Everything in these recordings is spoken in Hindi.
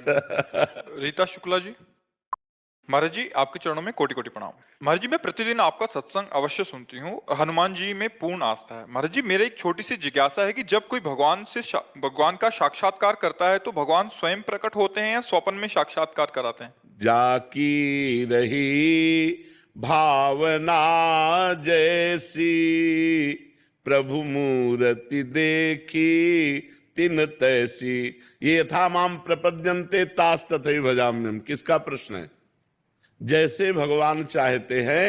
रीता शुक्ला जी, महाराज जी आपके चरणों में कोटि कोटि प्रणाम। महाराज जी मैं प्रतिदिन आपका सत्संग अवश्य सुनती हूँ, हनुमान जी में पूर्ण आस्था है। महाराज जी मेरे एक छोटी सी जिज्ञासा है कि जब कोई भगवान का साक्षात्कार करता है तो भगवान स्वयं प्रकट होते हैं या स्वप्न में साक्षात्कार कराते हैं? जाकी रही भावना जैसी, प्रभु मूर्ति देखी तिन तैसी। ये यथा माम प्रपद्यन्ते तास तथैव भजाम्यहम्। किसका प्रश्न है? जैसे भगवान चाहते हैं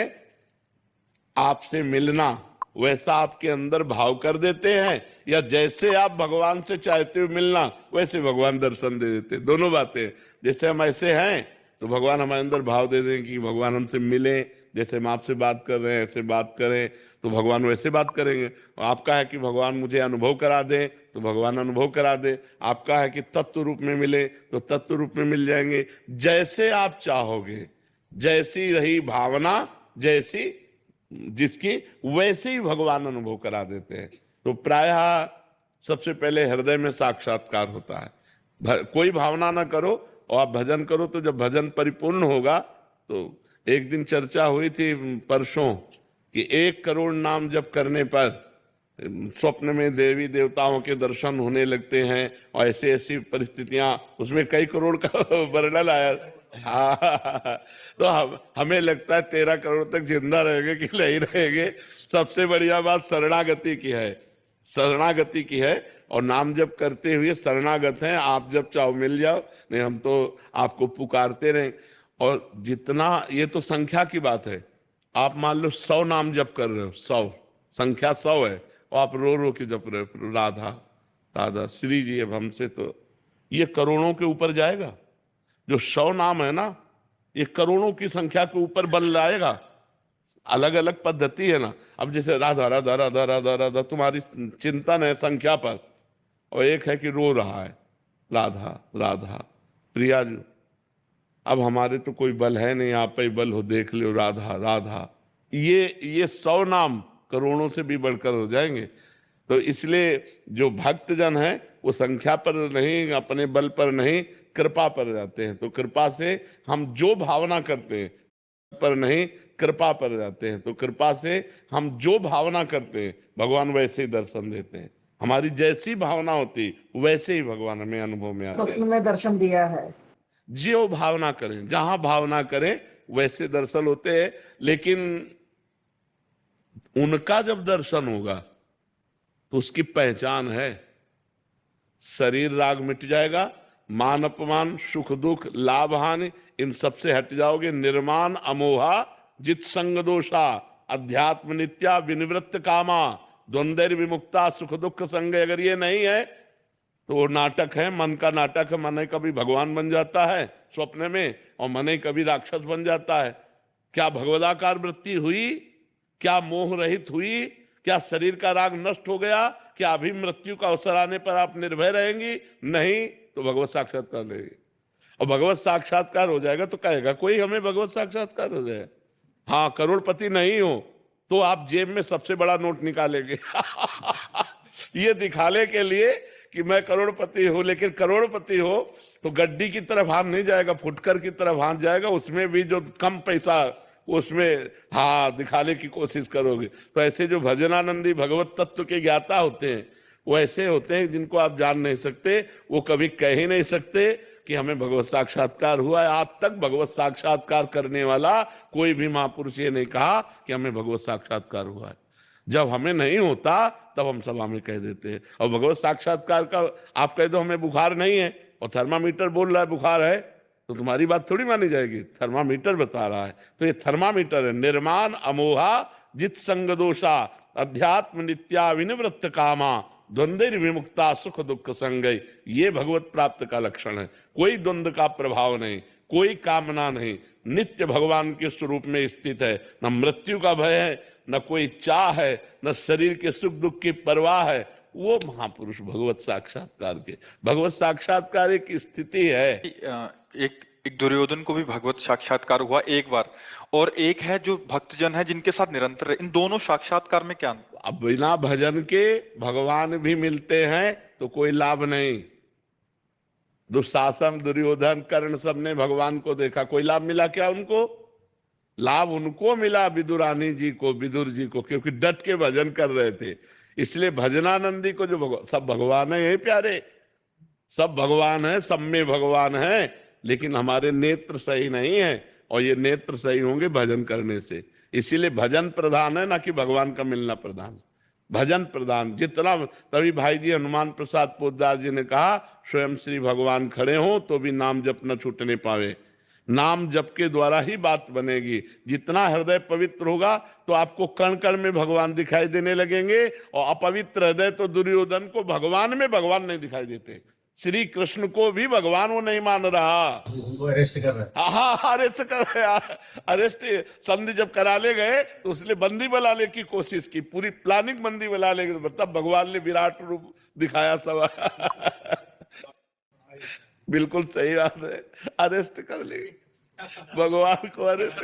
आपसे मिलना, वैसा आपके अंदर भाव कर देते हैं, या जैसे आप भगवान से चाहते हो मिलना वैसे भगवान दर्शन दे देते हैं? दोनों बातें। जैसे हम ऐसे हैं तो भगवान हमारे अंदर भाव दे दें कि भगवान हमसे मिले, जैसे हम आपसे बात कर रहे हैं ऐसे बात करें तो भगवान वैसे बात करेंगे। आपका है कि भगवान मुझे अनुभव करा दे तो भगवान अनुभव करा दे। आपका है कि तत्व रूप में मिले तो तत्व रूप में मिल जाएंगे। जैसे आप चाहोगे, जैसी रही भावना जैसी जिसकी, वैसे ही भगवान अनुभव करा देते हैं। तो प्रायः सबसे पहले हृदय में साक्षात्कार होता है। कोई भावना ना करो और आप भजन करो, तो जब भजन परिपूर्ण होगा तो एक दिन चर्चा हुई थी परसों कि 1 करोड़ नाम जप करने पर स्वप्न में देवी देवताओं के दर्शन होने लगते हैं, और ऐसी ऐसी परिस्थितियां, उसमें कई करोड़ का वर्णन आया। हाँ, तो हमें लगता है 13 करोड़ तक जिंदा रहेंगे कि नहीं रहेंगे। सबसे बढ़िया बात शरणागति की है, शरणागति की है। और नाम जप करते हुए शरणागत हैं, आप जब चाहो मिल जाओ, नहीं हम तो आपको पुकारते रहें। और जितना, ये तो संख्या की बात है, आप मान लो 100 नाम जप कर रहे हो, 100 संख्या 100 है, और आप रो रो के जप रहे हो राधा राधा श्री जी। अब हमसे तो ये करोड़ों के ऊपर जाएगा। जो 100 नाम है ना, ये करोड़ों की संख्या के ऊपर बल लाएगा। अलग अलग पद्धति है ना। अब जैसे राधा राधा राधा राधा राधा तुम्हारी चिंतन है संख्या पर, और एक है कि रो रहा है राधा राधा प्रिया जी। अब हमारे तो कोई बल है नहीं, आप पे बल हो, देख लो राधा राधा। ये 100 नाम करोड़ों से भी बढ़कर हो जाएंगे। तो इसलिए जो भक्त जन है वो संख्या पर नहीं, अपने बल पर नहीं, कृपा पर जाते हैं। तो कृपा से हम जो भावना करते हैं, पर नहीं कृपा पर जाते हैं। तो कृपा से हम जो भावना करते हैं भगवान वैसे ही दर्शन देते हैं। हमारी जैसी भावना होती वैसे ही भगवान हमें अनुभव में आते हैं। स्वप्न में दर्शन दिया है। जो भावना करें, जहां भावना करें वैसे दर्शन होते हैं। लेकिन उनका जब दर्शन होगा तो उसकी पहचान है, शरीर राग मिट जाएगा, मान अपमान सुख दुख लाभ हानि इन सबसे हट जाओगे। निर्माण अमोहा जित संग दोषा, अध्यात्म नित्या विनिवृत्त कामा, द्वंद्व विमुक्ता सुख दुख संग। अगर ये नहीं है तो वो नाटक है, मन का नाटक है। मन कभी भगवान बन जाता है स्वप्न में, और मन कभी राक्षस बन जाता है। क्या भगवदाकार वृत्ति हुई? क्या मोह रहित हुई? क्या शरीर का राग नष्ट हो गया? क्या अभी मृत्यु का अवसर आने पर आप निर्भय रहेंगी? नहीं, तो भगवत साक्षात्कार नहीं। और भगवत साक्षात्कार हो जाएगा तो कहेगा कोई हमें भगवत साक्षात्कार हो गया। हाँ, करोड़पति नहीं हो तो आप जेब में सबसे बड़ा नोट निकालेंगे ये दिखाने के लिए कि मैं करोड़पति हूं। लेकिन करोड़पति हो तो गड्डी की तरफ हाथ नहीं जाएगा, फुटकर की तरफ हाथ जाएगा। उसमें भी जो कम पैसा, उसमें हाँ दिखाने की कोशिश करोगे। तो ऐसे जो भजनानंदी भगवत तत्व के ज्ञाता होते हैं वो ऐसे होते हैं जिनको आप जान नहीं सकते। वो कभी कह ही नहीं सकते कि हमें भगवत साक्षात्कार हुआ है। आज तक भगवत साक्षात्कार करने वाला कोई भी महापुरुष ये नहीं कहा कि हमें भगवत साक्षात्कार हुआ है। जब हमें नहीं होता तब हम सभा में कह देते हैं। और भगवत साक्षात्कार का आप कह दो हमें बुखार नहीं है, और थर्मामीटर बोल रहा है बुखार है, तो तुम्हारी बात थोड़ी मानी जाएगी। थर्मामीटर बता रहा है, तो ये थर्मामीटर है। निर्माण अमोहा जित संग दोषा, अध्यात्म नित्या विनिवृत्त कामा, द्वंद्व विमुक्ता सुख दुख संगय। ये भगवत प्राप्त का लक्षण है। कोई द्वंद्व का प्रभाव नहीं, कोई कामना नहीं, नित्य भगवान के स्वरूप में स्थित है। न मृत्यु का भय है, न कोई चाह है, न शरीर के सुख दुख की परवाह है। वो महापुरुष भगवत साक्षात्कार के, भगवत साक्षात्कार एक स्थिति है। एक दुर्योधन को भी भगवत साक्षात्कार हुआ एक बार, और एक है जो भक्तजन है जिनके साथ निरंतर है। इन दोनों साक्षात्कार में क्या? अब बिना भजन के भगवान भी मिलते हैं तो कोई लाभ नहीं। दुशासन, दुर्योधन, कर्ण सबने भगवान को देखा, कोई लाभ मिला क्या उनको? लाभ उनको मिला विदुरानी जी को, विदुर जी को, क्योंकि डट के भजन कर रहे थे। इसलिए भजनानंदी को जो सब भगवान है, ये प्यारे, सब भगवान है, सब में भगवान है, लेकिन हमारे नेत्र सही नहीं है, और ये नेत्र सही होंगे भजन करने से। इसीलिए भजन प्रधान है, ना कि भगवान का मिलना प्रधान। भजन प्रधान जितना, तभी भाई जी हनुमान प्रसाद पोद्दार जी ने कहा, स्वयं श्री भगवान खड़े हो तो भी नाम जप न छूटने पावे। नाम जप के द्वारा ही बात बनेगी। जितना हृदय पवित्र होगा तो आपको कण कण में भगवान दिखाई देने लगेंगे, और अपवित्र हृदय तो दुर्योधन को भगवान में भगवान नहीं दिखाई देते। श्री कृष्ण को भी भगवान वो नहीं मान रहा, उनको अरेस्ट कर रहा है। हाँ अरेस्ट कर रहे, अरेस्ट संधि जब करा ले गए तो उसने बंदी बनाने की कोशिश की, पूरी प्लानिंग बंदी बना ले, तब भगवान ने विराट रूप दिखाया सब। बिल्कुल सही बात है, अरेस्ट कर ले भगवान को, अरेस्ट